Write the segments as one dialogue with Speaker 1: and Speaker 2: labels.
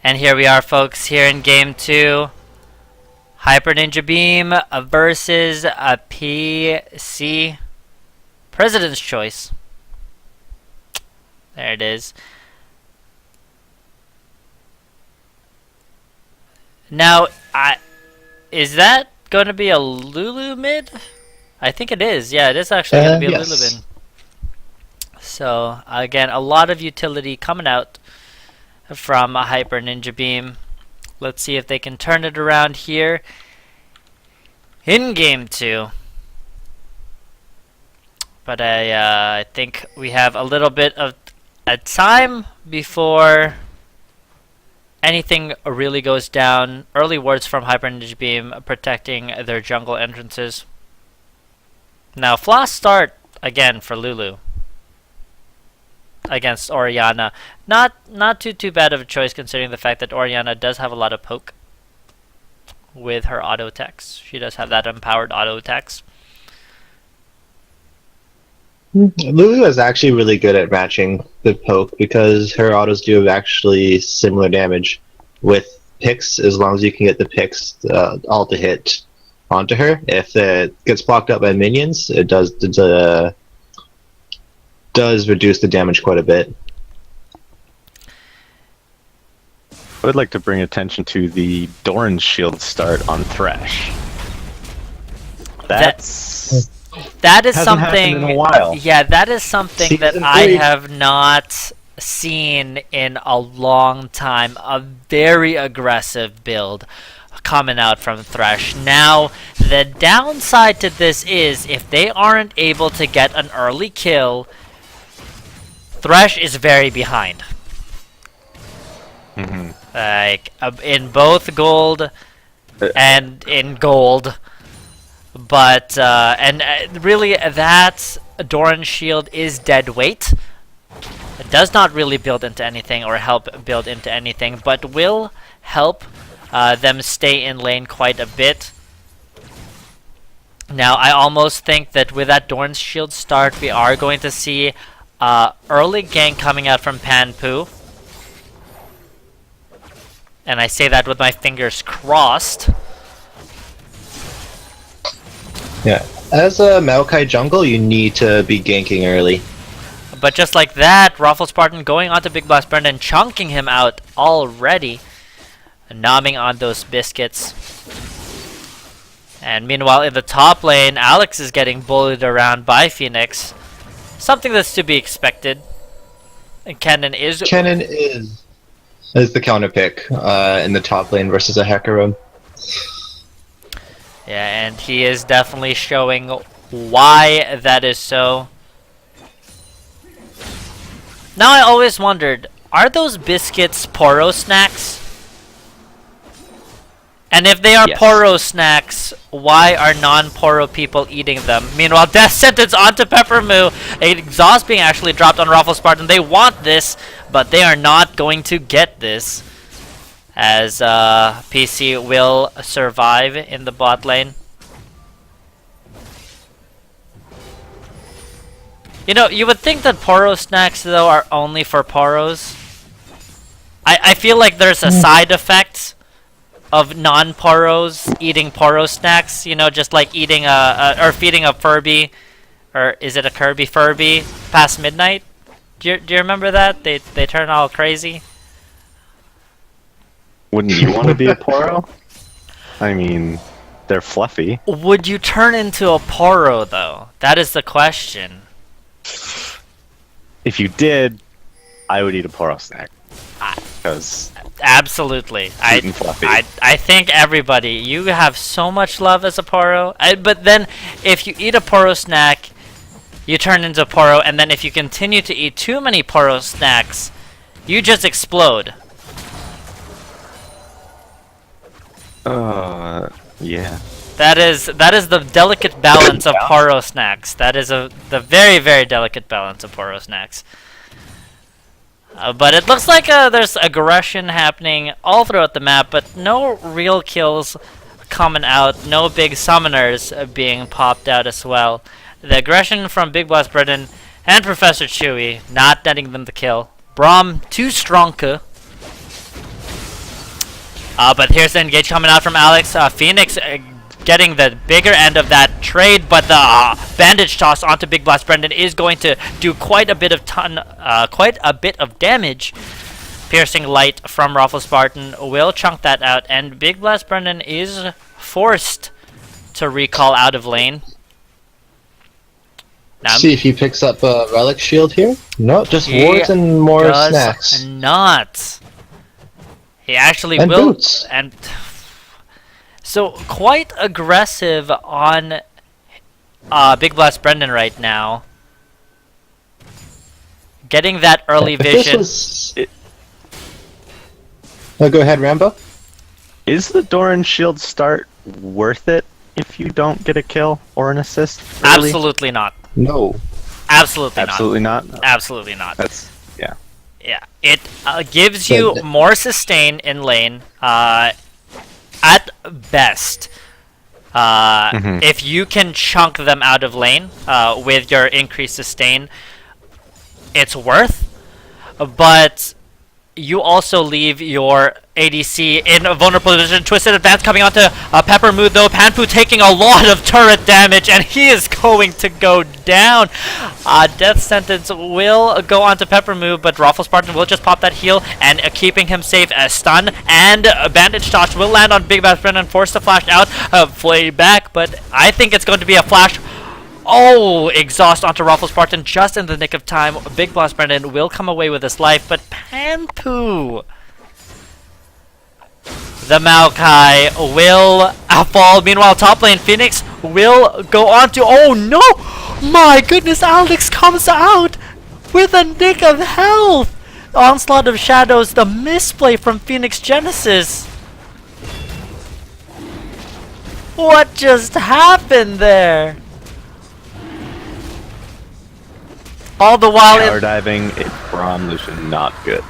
Speaker 1: And here we are, folks, here in Game 2. Hyper Ninja Beam versus a PC. President's Choice. There it is. Now, is that going to be a Lulu mid? I think it is. Yeah, it is actually going to be a Lulu mid. So, again, a lot of utility coming out from a Hyper Ninja Beam. Let's see if they can turn it around here in Game 2. But I think we have a little bit of a time before anything really goes down. Early words from Hyper Ninja Beam protecting their jungle entrances. Now, Floss start again for Lulu against Orianna. Not too bad of a choice considering the fact that Orianna does have a lot of poke with her auto attacks. She does have that empowered auto attacks.
Speaker 2: Lulu is actually really good at matching the poke because her autos do actually similar damage with picks as long as you can get the picks all to hit onto her. If it gets blocked up by minions, it does reduce the damage quite a bit.
Speaker 3: I would like to bring attention to the Doran's Shield start on Thresh.
Speaker 1: That is something.
Speaker 3: In a while.
Speaker 1: Yeah, that is something that I have not seen in a long time. A very aggressive build coming out from Thresh. Now, the downside to this is if they aren't able to get an early kill, Thresh is very behind. Like in both gold and in gold. But really, that Doran's Shield is dead weight. It does not really build into anything or help build into anything, but will help them stay in lane quite a bit. Now, I almost think that with that Doran's Shield start, we are going to see early gank coming out from Panpu. And I say that with my fingers crossed.
Speaker 2: Yeah, as a Maokai jungle, you need to be ganking early.
Speaker 1: But just like that, Raffle Spartan going onto Big Blast Burn and chunking him out already. Nomming on those biscuits. And meanwhile, in the top lane, Alex is getting bullied around by Phoenix. Something that's to be expected. And Kennen is
Speaker 2: the counter pick in the top lane versus a Hecarim.
Speaker 1: Yeah, and he is definitely showing why that is so. Now I always wondered, are those biscuits Poro snacks? And if they are Poro snacks, why are non-Poro people eating them? Meanwhile, Death Sentence onto Peppermoo. Exhaust being actually dropped on Raffle Spartan. They want this, but they are not going to get this. As PC will survive in the bot lane. You know, you would think that Poro snacks, though, are only for Poros. I feel like there's a side effect of non-Poros eating Poro snacks, you know, just like eating or feeding a Furby, or is it a Kirby Furby past midnight? Do you remember that? They turn all crazy.
Speaker 3: Wouldn't you want to be a Poro? I mean, they're fluffy.
Speaker 1: Would you turn into a Poro though? That is the question.
Speaker 3: If you did, I would eat a Poro snack. Because
Speaker 1: absolutely,
Speaker 3: fluffy.
Speaker 1: I think everybody, you have so much love as a Poro. But then, if you eat a Poro snack, you turn into a Poro, and then if you continue to eat too many Poro snacks, you just explode.
Speaker 3: Yeah.
Speaker 1: That is the delicate balance of Poro snacks. That is the very, very delicate balance of Poro snacks. But it looks like there's aggression happening all throughout the map, but no real kills coming out. No big summoners being popped out as well. The aggression from Big Boss Brennan and Professor Chewy not netting them the kill. Braum to Sangka. But here's the engage coming out from Alex. Phoenix getting the bigger end of that trade, but the bandage toss onto Big Blast Brendan is going to do quite a bit of damage. Piercing light from Raffle Spartan will chunk that out, and Big Blast Brendan is forced to recall out of lane. Now,
Speaker 2: See if he picks up a relic shield here. No, just wards and more
Speaker 1: does
Speaker 2: snacks.
Speaker 1: Not. He actually
Speaker 2: And
Speaker 1: will.
Speaker 2: boots.
Speaker 1: And so quite aggressive on Big Blast Brendan right now. Getting that early
Speaker 2: If this
Speaker 1: vision.
Speaker 2: was- Oh, go ahead, Rambo.
Speaker 3: Is the Doran shield start worth it if you don't get a kill or an assist? Early?
Speaker 1: Absolutely not.
Speaker 2: No.
Speaker 1: Absolutely not.
Speaker 3: Absolutely not.
Speaker 1: Absolutely not.
Speaker 3: That's yeah.
Speaker 1: Yeah, it gives you
Speaker 2: But-
Speaker 1: more sustain in lane, at best. If you can chunk them out of lane with your increased sustain, it's worth. But you also leave your ADC in a vulnerable position. Twisted Advance coming onto Pepper Mood though. Panpu taking a lot of turret damage, and he is going to go down. Death Sentence will go onto Pepper Mood, but Raffle Spartan will just pop that heal and keeping him safe. A stun and a Bandage Toss will land on Big Bass Brennan, forced to flash out, flay back, but I think it's going to be a flash. Oh, exhaust onto Raffle Spartan just in the nick of time. Big Boss Brendan will come away with his life, but Panpu, the Maokai, will fall. Meanwhile, top lane Phoenix will go on to. Oh no! My goodness, Alex comes out with a nick of health. Onslaught of Shadows, the misplay from Phoenix Genesis. What just happened there? All the while,
Speaker 3: Tower diving from Lucian, not good.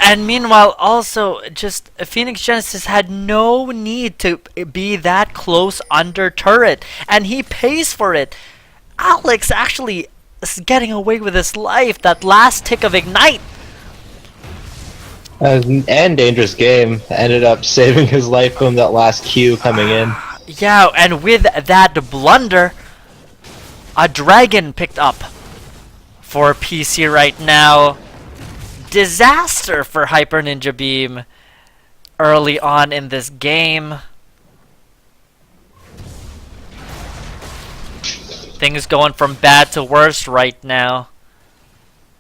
Speaker 1: and meanwhile, also, just Phoenix Genesis had no need to be that close under turret, and he pays for it. Alex actually is getting away with his life. That last tick of Ignite.
Speaker 2: And Dangerous Game ended up saving his life from that last Q coming in.
Speaker 1: Yeah, and with that blunder, a dragon picked up for PC right now. Disaster for Hyper Ninja Beam early on in this game. Things going from bad to worse right now.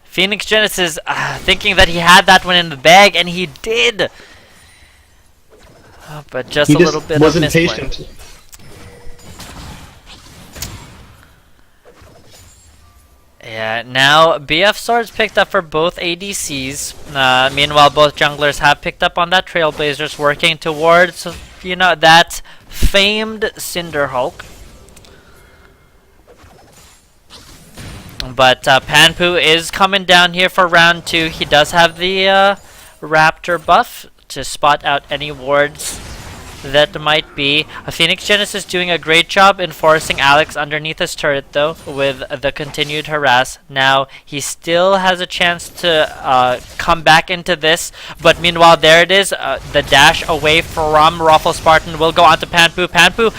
Speaker 1: Phoenix Genesis thinking that he had that one in the bag, and he did. But just
Speaker 2: He
Speaker 1: a little bit
Speaker 2: wasn't
Speaker 1: of misplay.
Speaker 2: patient.
Speaker 1: Yeah, now BF Swords picked up for both ADCs. Meanwhile, both junglers have picked up on that Trailblazers, working towards, you know, that famed Cinderhulk. But Panpu is coming down here for round 2. He does have the Raptor buff to spot out any wards that might be. Phoenix Genesis doing a great job in forcing Alex underneath his turret though, with the continued harass. Now he still has a chance to come back into this, but meanwhile there it is, the dash away from Raffle Spartan will go on to Panpu. Panpu,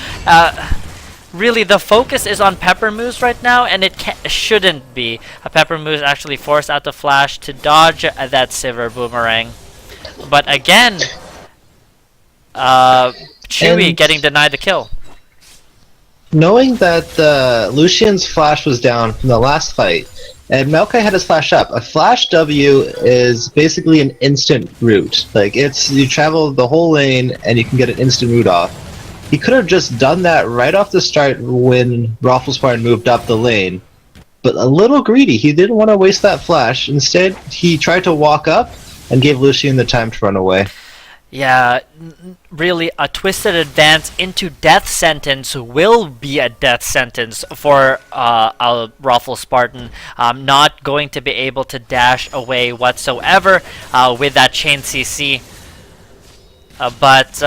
Speaker 1: really the focus is on Pepper Moose right now, and it shouldn't be. Pepper Moose actually forced out the flash to dodge that Sivir Boomerang. But again, Chewy
Speaker 2: And-
Speaker 1: getting denied the kill.
Speaker 2: Knowing that Lucian's flash was down from the last fight, and Maokai had his flash up, a flash W is basically an instant route. Like, it's, you travel the whole lane and you can get an instant route off. He could have just done that right off the start when Raffle Spartan moved up the lane. But a little greedy, he didn't want to waste that flash. Instead, he tried to walk up and gave Lucian the time to run away.
Speaker 1: Yeah, really, a twisted advance into death sentence will be a death sentence for a Raffle Spartan. Not going to be able to dash away whatsoever with that chain CC. But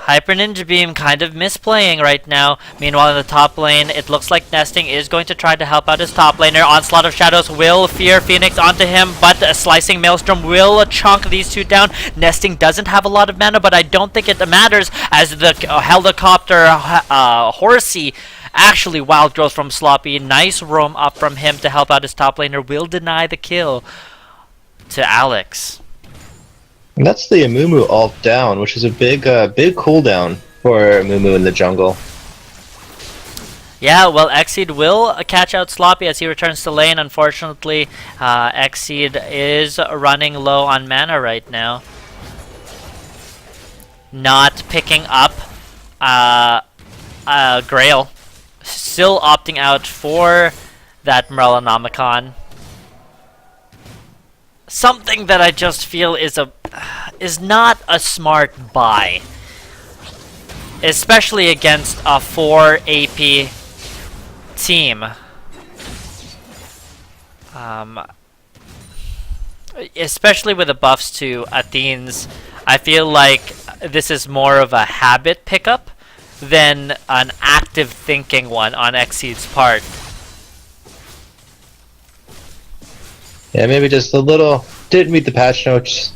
Speaker 1: Hyper Ninja Beam kind of misplaying right now. Meanwhile, in the top lane, it looks like Nesting is going to try to help out his top laner. Onslaught of Shadows will fear Phoenix onto him, but a Slicing Maelstrom will chunk these two down. Nesting doesn't have a lot of mana, but I don't think it matters as the helicopter Horsey actually wild growth from Sloppy. Nice roam up from him to help out his top laner. Will deny the kill to Alex.
Speaker 2: And that's the Amumu ult down, which is a big cooldown for Amumu in the jungle.
Speaker 1: Yeah, well, Exceed will catch out Sloppy as he returns to lane. Unfortunately, Exceed is running low on mana right now. Not picking up Grail. Still opting out for that Morellonomicon. Something that I just feel is not a smart buy, especially against a 4 AP team. Especially with the buffs to Athene's, I feel like this is more of a habit pickup than an active thinking one on Exceed's part.
Speaker 2: Yeah, maybe just a little didn't meet the patch notes.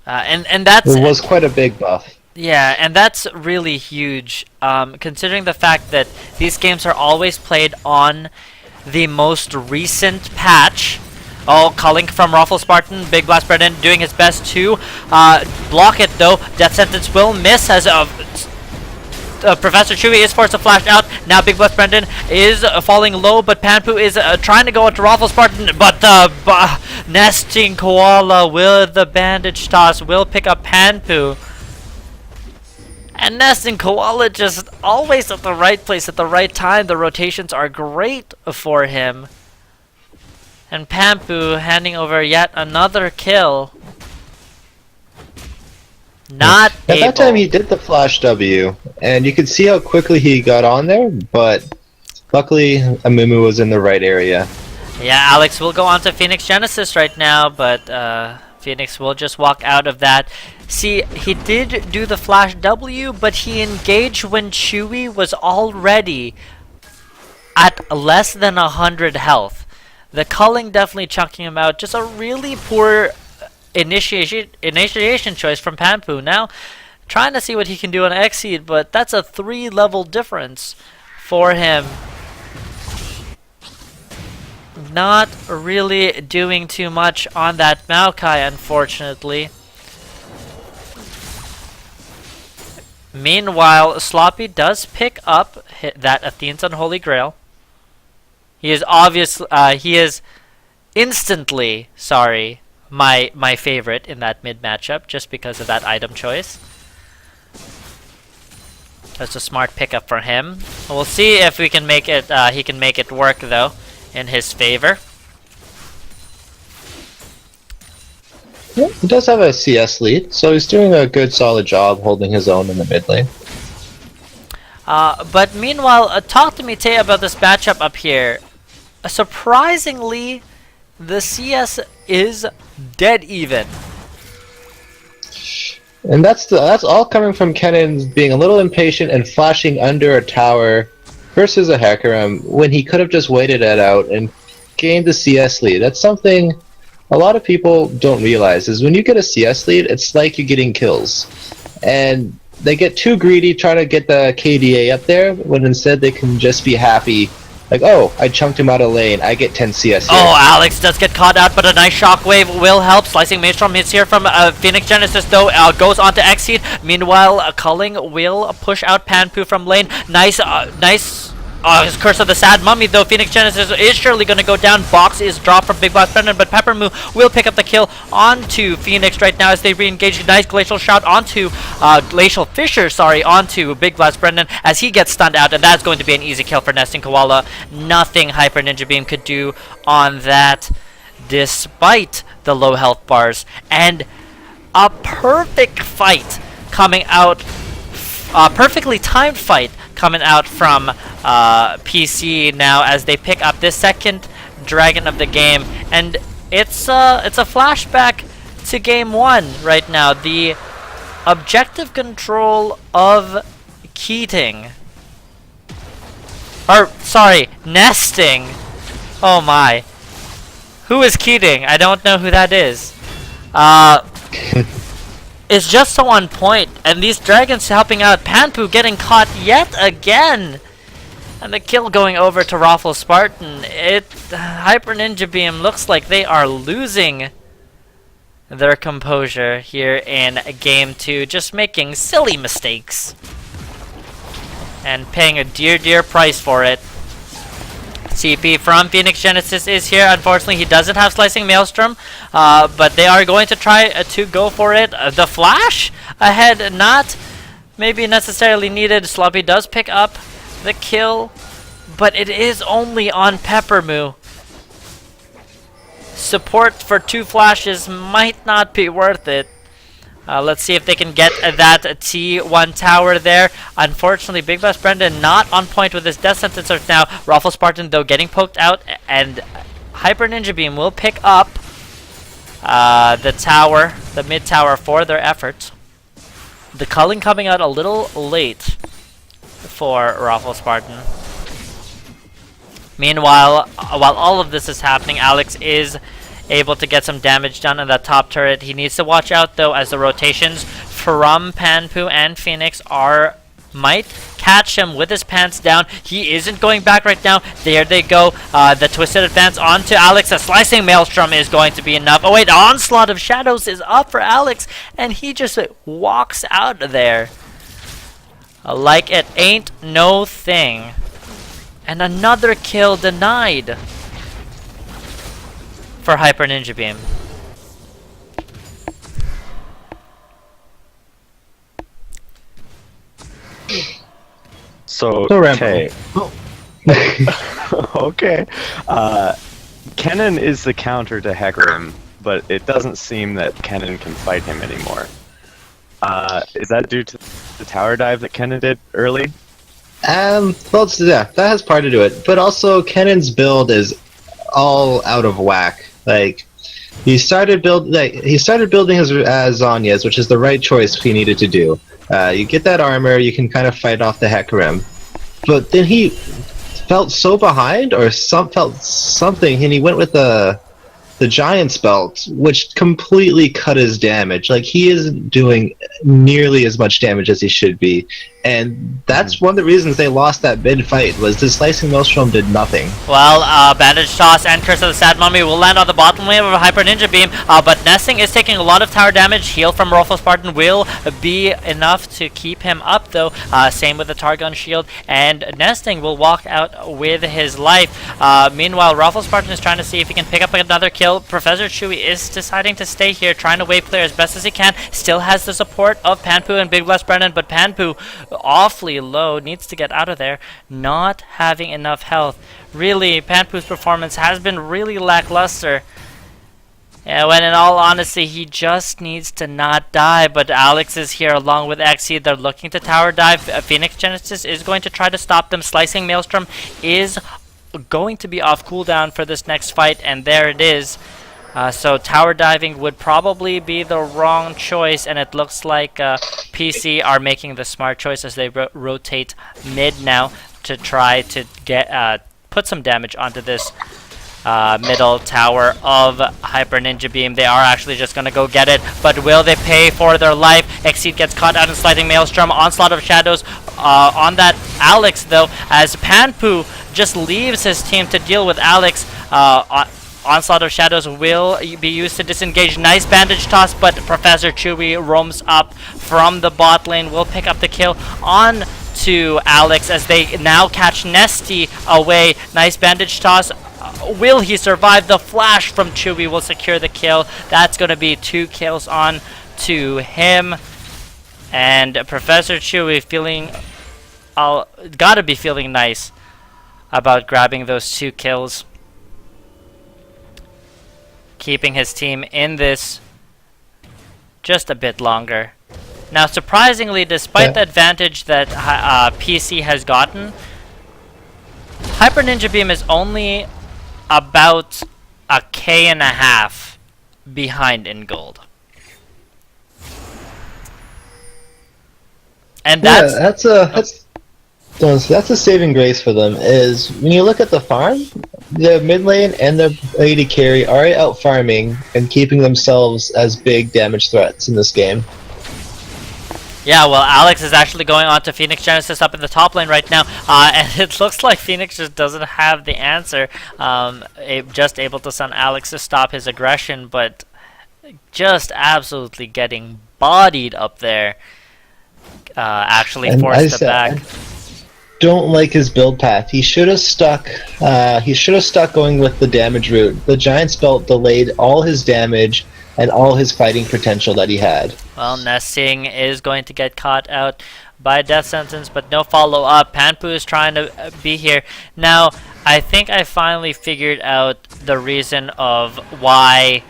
Speaker 1: And that's
Speaker 2: It was quite a big buff.
Speaker 1: yeah, and that's really huge, considering the fact that these games are always played on the most recent patch. Oh, calling from Raffle Spartan, Big Blast Brennan doing his best to block it though. Death Sentence will miss as Professor Chewie is forced to flash out. Now Big Blast Brendan is falling low, but Panpu is trying to go into Raffle Spartan, but Nesting Koala with the bandage toss will pick up Panpu. And Nesting Koala just always at the right place at the right time. The rotations are great for him. And Panpu handing over yet another kill. Not
Speaker 2: At
Speaker 1: able.
Speaker 2: that time, he did the flash W, and you could see how quickly he got on there, but luckily, Amumu was in the right area.
Speaker 1: Yeah, Alex will go on to Phoenix Genesis right now, but Phoenix will just walk out of that. See, he did do the flash W, but he engaged when Chewie was already at less than 100 health. The culling definitely chunking him out. Just a really poor initiation choice from Panpu. Now, trying to see what he can do on Exceed, but that's a 3-level difference for him. Not really doing too much on that Maokai, unfortunately. Meanwhile, Sloppy does pick up that Athene's Unholy Grail. He is he is instantly, my favorite in that mid matchup just because of that item choice. That's a smart pickup for him. We'll see if we can make it. He can make it work though, in his favor.
Speaker 2: Yeah, he does have a CS lead, so he's doing a good, solid job holding his own in the mid lane.
Speaker 1: But meanwhile, talk to me, Tay, about this matchup up here. Surprisingly, the CS is dead even.
Speaker 2: And that's all coming from Kennen being a little impatient and flashing under a tower versus a Hecarim when he could have just waited it out and gained the CS lead. That's something a lot of people don't realize, is when you get a CS lead, it's like you're getting kills. And they get too greedy trying to get the KDA up there, when instead they can just be happy. Like, oh, I chunked him out of lane, I get 10 CS here.
Speaker 1: Oh, Alex does get caught out, but a nice shockwave will help. Slicing Maelstrom hits here from Phoenix Genesis, though, goes on to Exceed. Meanwhile, Culling will push out Panpu from lane. Nice his Curse of the Sad Mummy, though. Phoenix Genesis is surely going to go down. Box is dropped from Big Boss Brennan, but Peppermoo will pick up the kill onto Phoenix right now as they re-engage. Nice Glacial Shout onto Glacial Fisher, onto Big Blast Brennan as he gets stunned out, and that's going to be an easy kill for Nesting Koala. Nothing Hyper Ninja Beam could do on that, despite the low health bars, and a perfect fight coming out, perfectly timed fight coming out from PC now as they pick up this second dragon of the game, and it's a flashback to game 1 right now. The objective control of Keating. Or, sorry, Nesting. Oh my. Who is Keating? I don't know who that is. It's just so on point, and these dragons helping out. Panpu getting caught yet again! And the kill going over to Raffle Spartan. Hyper Ninja Beam looks like they are losing their composure here in game 2, just making silly mistakes. And paying a dear price for it. CP from Phoenix Genesis is here. Unfortunately, he doesn't have Slicing Maelstrom, but they are going to try to go for it. The Flash ahead, not maybe necessarily needed. Sloppy does pick up the kill, but it is only on Peppermoo. Support for 2 flashes might not be worth it. Let's see if they can get that T1 tower there. Unfortunately, Big Boss Brendan not on point with his death sentence right now. Raffle Spartan, though, getting poked out, and Hyper Ninja Beam will pick up the tower, the mid tower, for their efforts. The culling coming out a little late for Raffle Spartan. Meanwhile, while all of this is happening, Alex is able to get some damage done on that top turret. He needs to watch out, though, as the rotations from Panpu and Phoenix might catch him with his pants down. He isn't going back right now. There they go. The twisted advance onto Alex. A Slicing Maelstrom is going to be enough. Oh wait, Onslaught of Shadows is up for Alex, and he just walks out of there like it ain't no thing. And another kill denied for Hyper Ninja Beam.
Speaker 3: So,
Speaker 2: Rambo.
Speaker 3: okay. Okay. Kennen is the counter to Hecarim, but it doesn't seem that Kennen can fight him anymore. Is that due to the tower dive that Kennen did early?
Speaker 2: Well, yeah, that has part to do it. But also, Kennen's build is all out of whack. Like, he started building his Zanya's, which is the right choice he needed to do. You get that armor, you can kind of fight off the Hecarim. But then he felt so behind, or felt something, and he went with the Giant's Belt, which completely cut his damage. Like, he isn't doing nearly as much damage as he should be. And that's one of the reasons they lost that mid-fight, was the Slicing Maelstrom did nothing.
Speaker 1: Well, Bandage Toss and Curse of the Sad Mummy will land on the bottom wave of a Hyper Ninja Beam, but Nesting is taking a lot of tower damage. Heal from Raffle Spartan will be enough to keep him up, though. Same with the Targon Shield, and Nesting will walk out with his life. Meanwhile, Raffle Spartan is trying to see if he can pick up another kill. Professor Chewy is deciding to stay here, trying to wave clear as best as he can. Still has the support of Panpu and Big Blast Brennan, but Panpu awfully low, needs to get out of there, not having enough health. Really, Panpu's performance has been really lackluster. When in all honesty, he just needs to not die, but Alex is here along with XE. They're looking to tower dive. Phoenix Genesis is going to try to stop them. Slicing Maelstrom is going to be off cooldown for this next fight, and there it is. So tower diving would probably be the wrong choice, and it looks like PC are making the smart choice as they rotate mid now to try to get put some damage onto this middle tower of Hyper Ninja Beam. They are actually just going to go get it, but will they pay for their life? Exceed gets caught out in Slicing Maelstrom. Onslaught of Shadows on that Alex, though, as Panpu just leaves his team to deal with Alex. Onslaught of Shadows will be used to disengage. Nice bandage toss, but Professor Chewy roams up from the bot lane. Will pick up the kill on to Alex as they now catch Nesty away. Nice bandage toss. Will he survive? The flash from Chewy will secure the kill. That's going to be 2 kills on to him. And Professor Chewy gotta be feeling nice about grabbing those 2 kills, keeping his team in this just a bit longer. Now, surprisingly, despite the advantage that PC has gotten, Hyper Ninja Beam is only about a K.5 K behind in gold. And
Speaker 2: Yeah, that's a saving grace for them. Is when you look at the farm, the mid lane and the AD carry are out farming and keeping themselves as big damage threats in this game.
Speaker 1: yeah, well, Alex is actually going on to Phoenix Genesis up in the top lane right now, and it looks like Phoenix just doesn't have the answer. Just able to send Alex to stop his aggression, but just absolutely getting bodied up there. Actually
Speaker 2: And
Speaker 1: forced it back.
Speaker 2: Don't like his build path. He should have stuck. He should have stuck going with the damage route. The Giant's Belt delayed all his damage and all his fighting potential that he had.
Speaker 1: Well, Nesting is going to get caught out by death sentence, but no follow up. Panpu is trying to be here. Now, I think I finally figured out the reason of why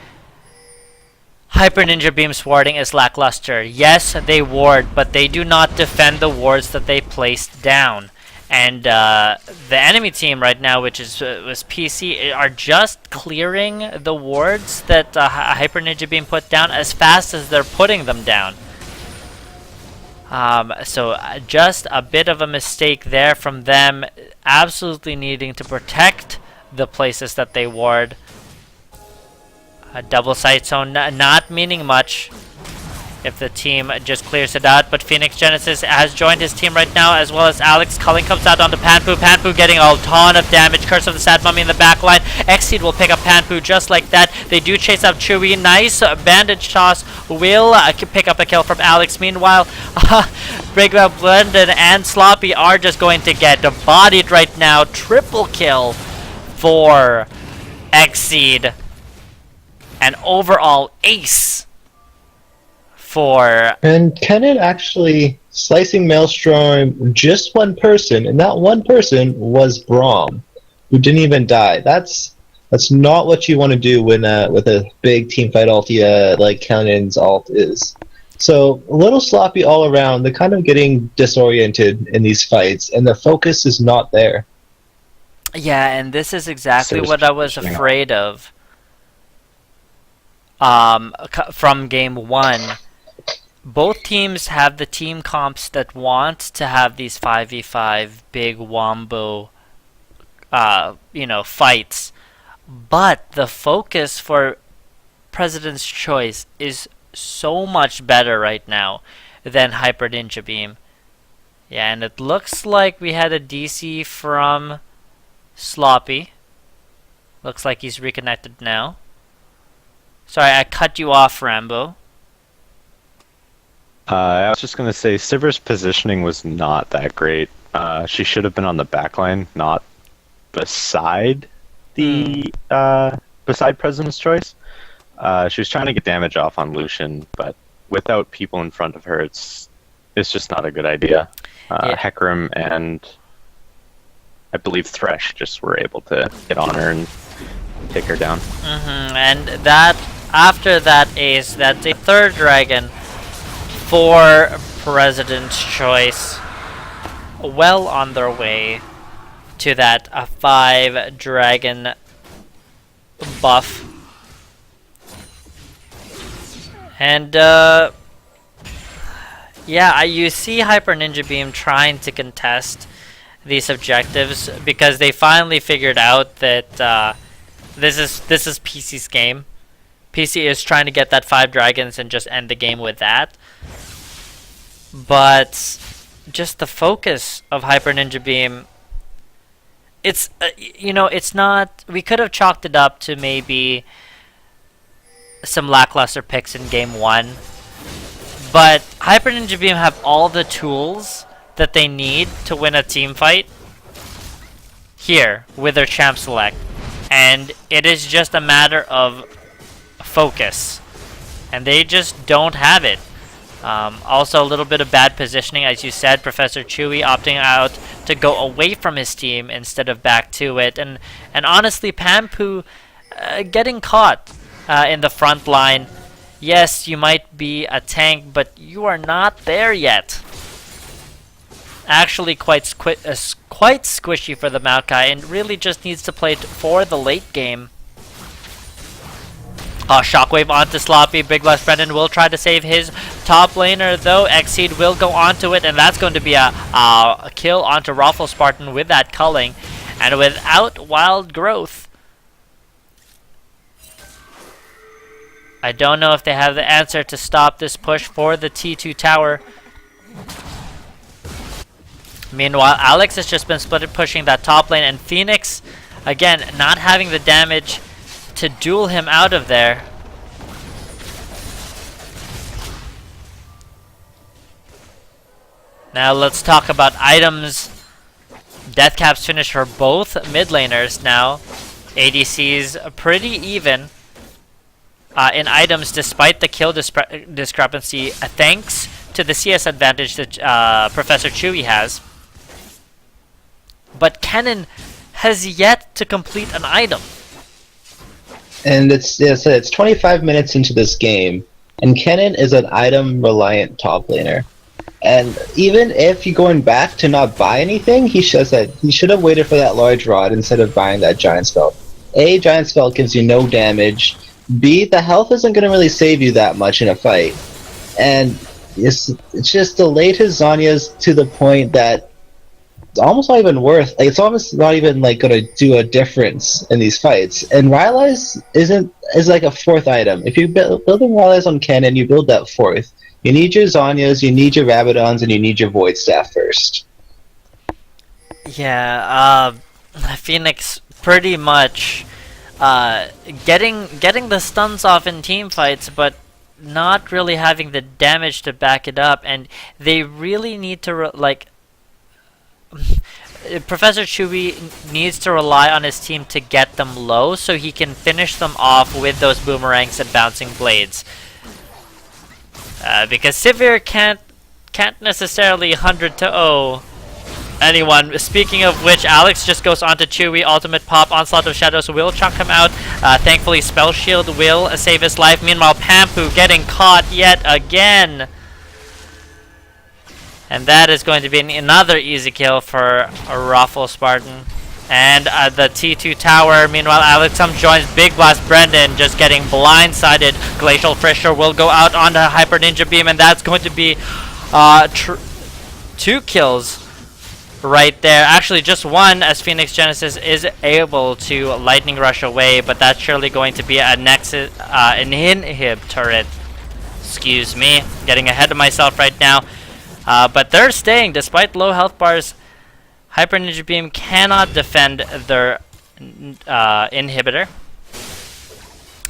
Speaker 1: Hyper Ninja Beam's warding is lackluster. Yes, they ward, but they do not defend the wards that they placed down. And the enemy team right now, which was PC, are just clearing the wards that Hyper Ninja Beam put down as fast as they're putting them down. So just a bit of a mistake there from them, absolutely needing to protect the places that they ward. A double sight zone not meaning much if the team just clears it out, but Phoenix Genesis has joined his team right now, as well as Alex. Culling comes out onto Panpu. Panpu getting a ton of damage. Curse of the Sad Mummy in the back line. Xseed will pick up Panpu just like that. They do chase up Chewy. Nice bandage toss will pick up a kill from Alex. Meanwhile, Breakout Blendon and Sloppy are just going to get bodied right now. Triple kill for Xseed. An overall ace for...
Speaker 2: And Kennen actually slicing Maelstrom just one person, and that one person was Braum, who didn't even die. That's not what you want to do when with a big team fight ulti like Kennen's ult is. So a little sloppy all around. They're kind of getting disoriented in these fights, and the focus is not there.
Speaker 1: Yeah, and this is exactly what I was afraid of. From game one, both teams have the team comps that want to have these 5v5 big wombo, fights, but the focus for President's Choice is so much better right now than Hyper Ninja Beam. Yeah, and it looks like we had a DC from Sloppy. Looks like he's reconnected now. Sorry, I cut you off, Rambo.
Speaker 3: I was just going to say, Sivir's positioning was not that great. She should have been on the back line, not beside the beside President's Choice. She was trying to get damage off on Lucian, but without people in front of her, it's just not a good idea. Hecarim and I believe Thresh just were able to get on her and take her down.
Speaker 1: And that, after that ace, that's a third dragon for President's Choice. Well on their way to that 5 dragon buff. And yeah, you see Hyper Ninja Beam trying to contest these objectives because they finally figured out that this is PC's game. PC is trying to get that 5 dragons and just end the game with that. But just the focus of Hyper Ninja Beam, it's it's not. We could have chalked it up to maybe some lackluster picks in game 1, but Hyper Ninja Beam have all the tools that they need to win a team fight here with their champ select, and it is just a matter of focus, and they just don't have it. Also a little bit of bad positioning, as you said. Professor Chewy opting out to go away from his team instead of back to it, and honestly, Panpu getting caught in the front line. Yes, you might be a tank, but you are not there yet. Actually quite squishy for the Maokai, and really just needs to play for the late game. Shockwave onto Sloppy. Big Blast Brendan will try to save his top laner, though. Exceed will go onto it, and that's going to be a kill onto Raffle Spartan with that culling. And without Wild Growth, I don't know if they have the answer to stop this push for the T2 tower. Meanwhile, Alex has just been split pushing that top lane, and Phoenix, again, not having the damage to duel him out of there. Now let's talk about items. Deathcap's finished for both mid laners now. ADC's pretty even in items despite the kill discrepancy, thanks to the CS advantage that Professor Chewy has. But Kennen has yet to complete an item.
Speaker 2: And it's 25 minutes into this game, and Kennen is an item-reliant top laner. And even if you're going back to not buy anything, he should have waited for that large rod instead of buying that giant spell. A, giant spell gives you no damage. B, the health isn't going to really save you that much in a fight. And it's just delayed his Zhonya's to the point that it's almost not even worth. Like, it's almost not even like going to do a difference in these fights. And Rylai's is like a fourth item. If you're building Rylai's on Kennen, you build that fourth. You need your Zhonyas, you need your Rabadons, and you need your Void Staff first.
Speaker 1: Yeah, Phoenix pretty much getting the stuns off in team fights, but not really having the damage to back it up, and they really need to Professor Chewy needs to rely on his team to get them low so he can finish them off with those boomerangs and bouncing blades. Because Sivir can't necessarily 100-0 anyone. Speaking of which, Alex just goes on to Chewy. Ultimate pop. Onslaught of Shadows will chunk him out. Thankfully, Spell Shield will save his life. Meanwhile, Pampu getting caught yet again. And that is going to be another easy kill for a Raffle Spartan. And the T2 tower. Meanwhile, Alex joins Big Blast Brendan, just getting blindsided. Glacial Fissure will go out onto Hyper Ninja Beam, and that's going to be 2 kills right there. Actually, just 1, as Phoenix Genesis is able to Lightning Rush away, but that's surely going to be a Nexus, an inhib turret. Excuse me, getting ahead of myself right now. But they're staying despite low health bars. Hyper Ninja Beam cannot defend their inhibitor.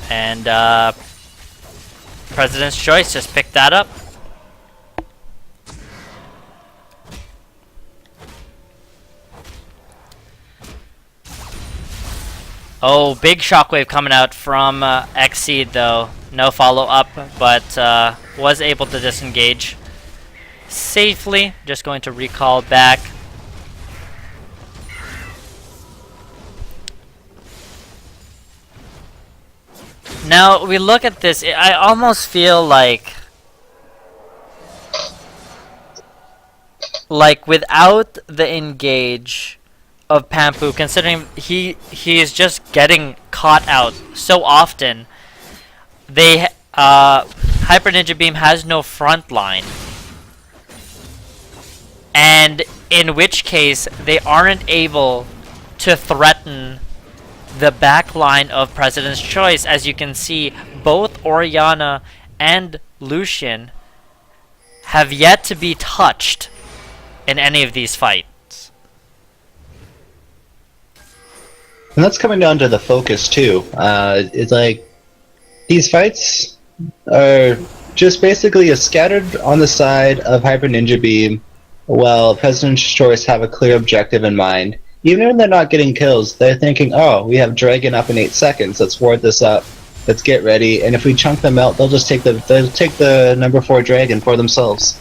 Speaker 1: And President's Choice just picked that up. Oh, big shockwave coming out from Exceed though. No follow up, but was able to disengage safely. Just going to recall back. Now we look at this, I almost feel like without the engage of Pampu, considering he is just getting caught out so often, Hyper Ninja Beam has no front line. And in which case they aren't able to threaten the back line of President's Choice. As you can see, both Orianna and Lucian have yet to be touched in any of these fights.
Speaker 2: And that's coming down to the focus too. It's like these fights are just basically scattered on the side of Hyper Ninja Beam, while President's Choice have a clear objective in mind. Even when they're not getting kills, they're thinking, oh, we have Dragon up in 8 seconds, let's ward this up, let's get ready, and if we chunk them out, they'll take the number 4 Dragon for themselves.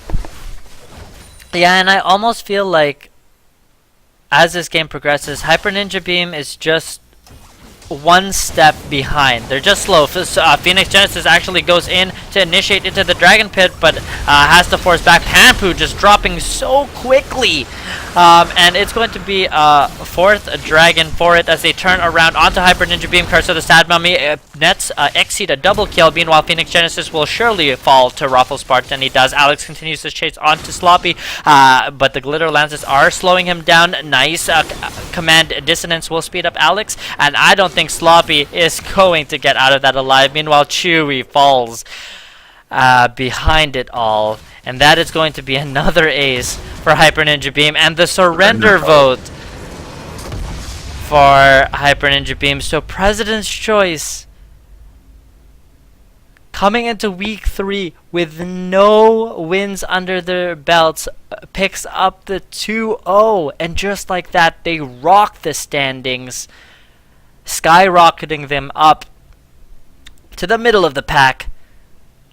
Speaker 1: Yeah, and I almost feel like as this game progresses, Hyper Ninja Beam is just one step behind. They're just slow. Phoenix Genesis actually goes in to initiate into the Dragon Pit, but has to force back. Panpu just dropping so quickly. And it's going to be a fourth Dragon for it as they turn around onto Hyper Ninja Beam. Curse of the Sad Mummy nets Exceed a double kill. Meanwhile, Phoenix Genesis will surely fall to Raffle Sparks, and he does. Alex continues to chase onto Sloppy, but the Glitter Lances are slowing him down. Nice. Command Dissonance will speed up Alex, and I don't think Sloppy is going to get out of that alive. Meanwhile, Chewy falls behind it all, and that is going to be another ace for Hyper Ninja Beam, and the surrender vote for Hyper Ninja Beam. So President's Choice coming into week 3 with no wins under their belts picks up the 2-0, and just like that they rock the standings, skyrocketing them up to the middle of the pack,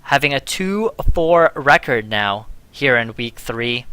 Speaker 1: having a 2-4 record now here in week 3.